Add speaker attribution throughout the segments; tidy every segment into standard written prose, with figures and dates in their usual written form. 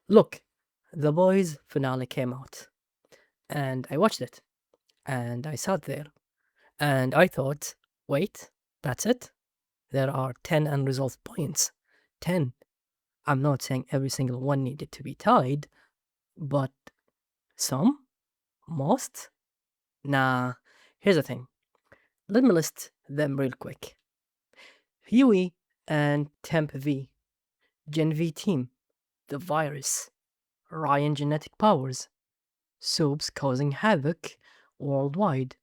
Speaker 1: Look, The Boys finale came out, and I watched it, and I sat there, and I thought, wait, that's it? There are 10 unresolved points. 10. I'm not saying every single one needed to be tied, but some? Most? Nah, here's the thing. Let me list them real quick. Huey and Temp V, Gen V team, the virus, Ryan genetic powers, Soaps causing havoc worldwide,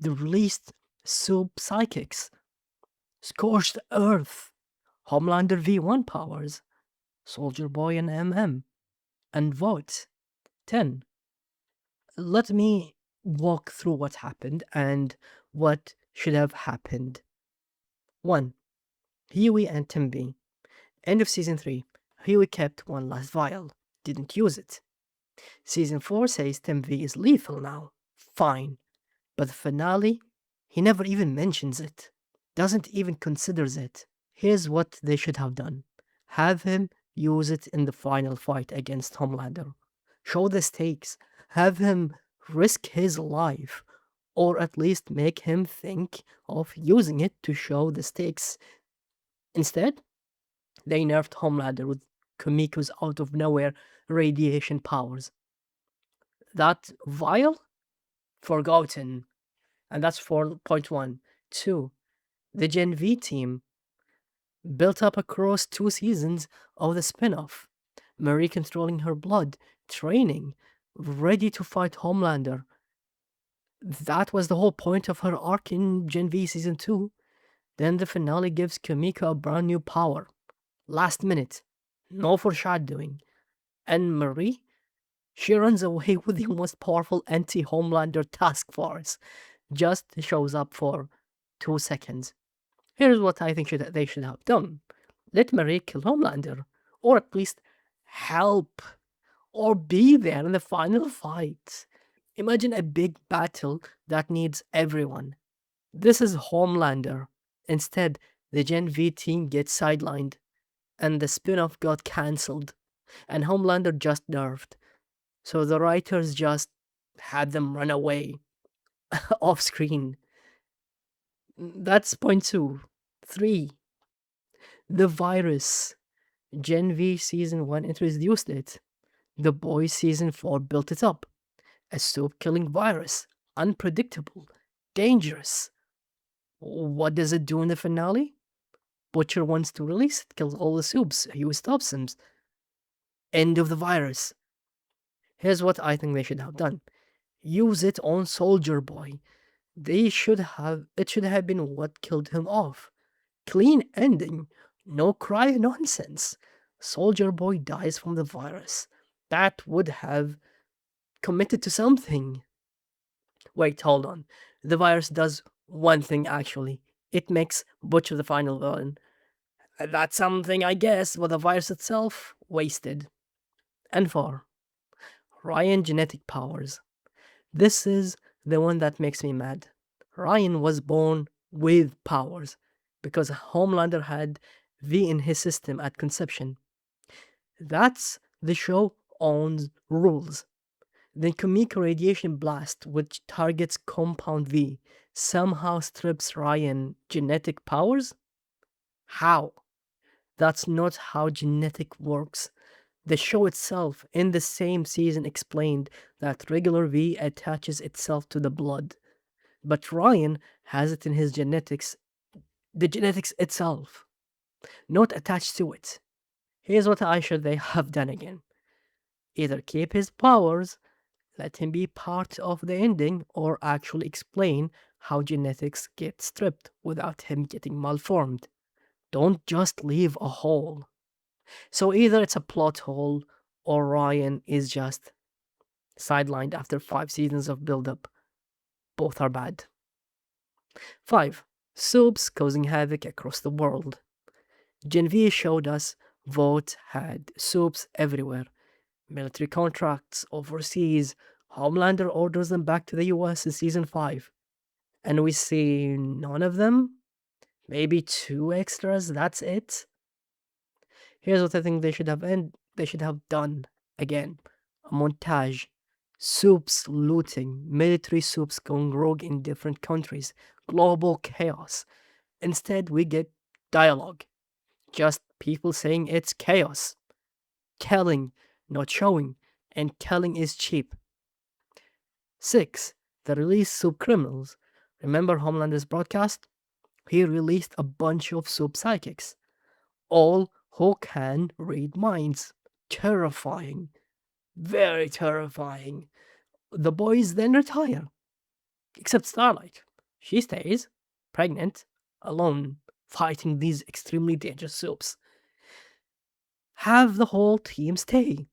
Speaker 1: the released Soap psychics, Scorched Earth, Homelander V1 powers, Soldier Boy and MM, and Vote 10. Let me walk through what happened and what should have happened. 1. Huey and Tim B. End of Season 3. Huey kept one last vial, didn't use it. Season 4 says Tim V is lethal now. Fine. But the finale, he never even mentions it. Doesn't even considers it. Here's what they should have done. Have him use it in the final fight against Homelander. Show the stakes. Have him risk his life. Or at least make him think of using it to show the stakes. Instead, they nerfed Homelander with Kamiko's out of nowhere radiation powers. That vial? Forgotten. And that's 4.1. 2. The Gen V team built up across 2 seasons of the spin off. Marie controlling her blood, training, ready to fight Homelander. That was the whole point of her arc in Gen V Season 2. Then the finale gives Kamiko a brand new power. Last minute. No foreshadowing. And Marie? She runs away with the most powerful anti Homelander task force. Just shows up for 2 seconds. Here's what I think they should have done. Let Marie kill Homelander, or at least help, or be there in the final fight. Imagine a big battle that needs everyone. This is Homelander. Instead, the Gen V team gets sidelined, and the spin off got cancelled, and Homelander just nerfed. So the writers just had them run away off screen. That's point 2. 3. The virus. Gen V Season 1 introduced it. The Boys Season 4 built it up. A soap killing virus. Unpredictable. Dangerous. What does it do in the finale? Butcher wants to release it, kills all the soups. Hugh stops him. End of the virus. Here's what I think they should have done. Use it on Soldier Boy. It should have been what killed him off. Clean ending. No cry nonsense. Soldier Boy dies from the virus. That would have committed to something. Wait, hold on. The virus does one thing actually. It makes Butcher the final villain. That's something, I guess, but the virus itself, wasted. And 4. Ryan genetic powers. This is the one that makes me mad. Ryan was born with powers because Homelander had V in his system at conception. That's the show owns rules. The Kamiko radiation blast, which targets Compound V, somehow strips Ryan genetic powers? How? That's not how genetic works. The show itself, in the same season, explained that regular V attaches itself to the blood, but Ryan has it in his genetics, the genetics itself, not attached to it. Here's what I should they have done again. Either keep his powers, let him be part of the ending, or actually explain how genetics get stripped without him getting malformed. Don't just leave a hole. So either it's a plot hole or Ryan is just sidelined after 5 seasons of build-up. Both are bad. 5. Soaps causing havoc across the world. Gen V showed us Vote had soaps everywhere. Military contracts overseas. Homelander orders them back to the US in season 5. And we see none of them? Maybe 2 extras, that's it? Here's what I think they should have they should have done again a montage. Soups looting, military soups going rogue in different countries, global chaos. Instead, we get dialogue. Just people saying it's chaos. Telling, not showing. And telling is cheap. 6. The release soup criminals. Remember Homelander's broadcast? He released a bunch of soup psychics, all who can read minds. Terrifying. Very terrifying. The boys then retire, except Starlight. She stays, pregnant, alone, fighting these extremely dangerous soups. Have the whole team stay,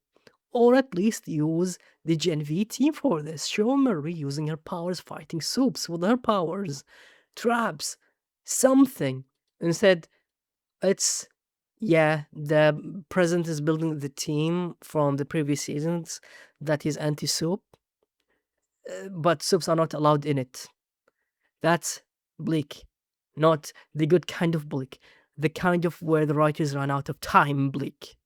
Speaker 1: or at least use the Gen V team for this. Show Marie using her powers fighting soups with her powers, traps, something. Instead, it's yeah, the president is building the team from the previous seasons that is anti-soup, but soups are not allowed in it. That's bleak. Not the good kind of bleak. The kind of where the writers ran out of time bleak.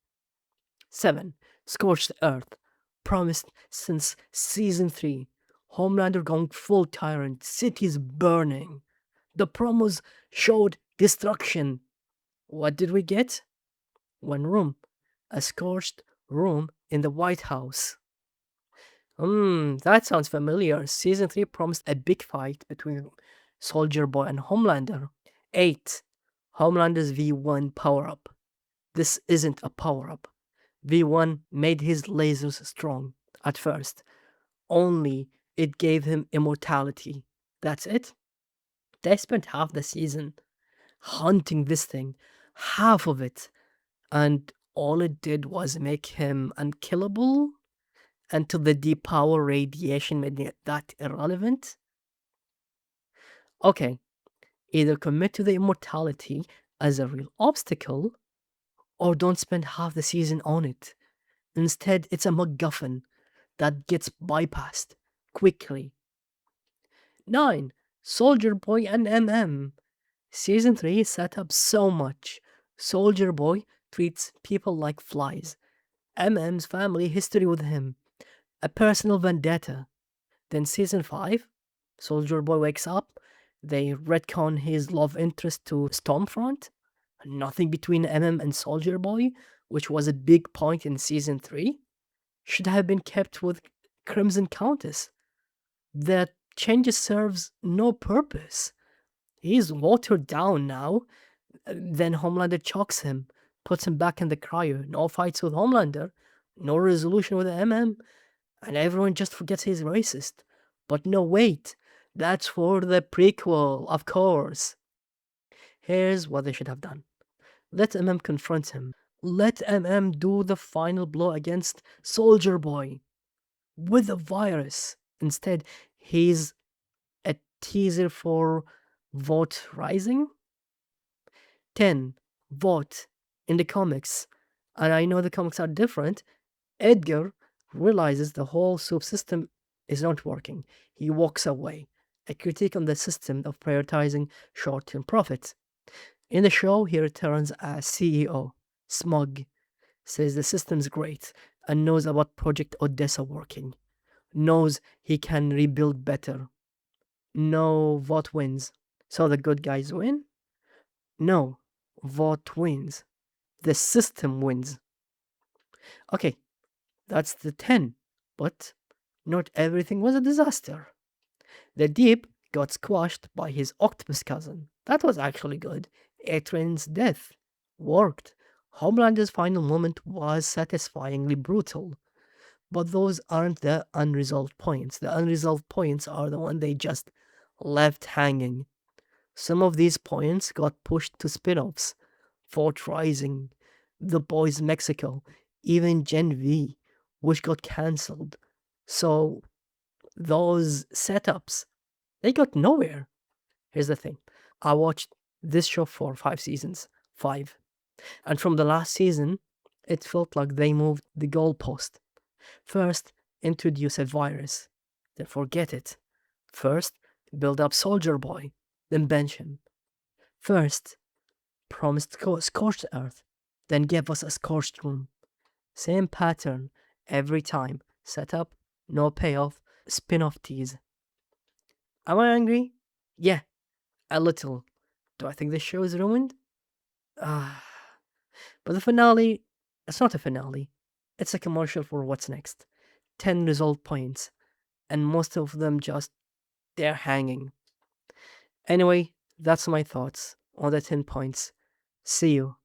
Speaker 1: 7. Scorched Earth. Promised since season 3. Homelander going full tyrant. Cities burning. The promos showed destruction. What did we get? One room. A scorched room in the White House. That sounds familiar. Season 3 promised a big fight between Soldier Boy and Homelander. 8. Homelander's V1 power up. This isn't a power up. V1 made his lasers strong at first. Only it gave him immortality. That's it. They spent half the season hunting this thing, half of it, and all it did was make him unkillable until the depower radiation made it that irrelevant. Okay, either commit to the immortality as a real obstacle, or don't spend half the season on it. Instead, it's a MacGuffin that gets bypassed quickly. 9. Soldier Boy and MM. Season 3 set up so much. Soldier Boy treats people like flies. MM's family history with him. A personal vendetta. Then season 5, Soldier Boy wakes up. They retcon his love interest to Stormfront. Nothing between MM and Soldier Boy, which was a big point in season 3, should have been kept with Crimson Countess. That change serves no purpose. He's watered down now. Then Homelander chokes him, puts him back in the cryo. No fights with Homelander, no resolution with MM, and everyone just forgets he's racist. But no, wait, that's for the prequel, of course. Here's what they should have done. Let MM confront him. Let MM do the final blow against Soldier Boy with the virus. Instead, he's a teaser for Vote Rising. 10. Vote. In the comics, and I know the comics are different, Edgar realizes the whole soup system is not working. He walks away. A critique on the system of prioritizing short-term profits. In the show, he returns as CEO. Smug. Says the system's great and knows about Project Odessa working. Knows he can rebuild better. No, vote wins. So the good guys win? No, vote wins. The system wins. Okay, that's the 10. But not everything was a disaster. The Deep got squashed by his octopus cousin. That was actually good. Atrin's death worked. Homelander's final moment was satisfyingly brutal. But those aren't the unresolved points. The unresolved points are the one they just left hanging. Some of these points got pushed to spin-offs. Fort Rising, The Boys Mexico, even Gen V, which got cancelled. So those setups, they got nowhere. Here's the thing. I watched this show for 5 seasons. 5. And from the last season, it felt like they moved the goalpost. First, introduce a virus. Then forget it. First, build up Soldier Boy. Then bench him. First, promised scorched earth. Then give us a scorched room. Same pattern every time. Setup, no payoff, spin off tease. Am I angry? Yeah, a little. Do I think this show is ruined? Ah. But the finale, it's not a finale. It's a commercial for what's next. 10 result points, and most of them just, they're hanging. Anyway, that's my thoughts on the 10 points. See you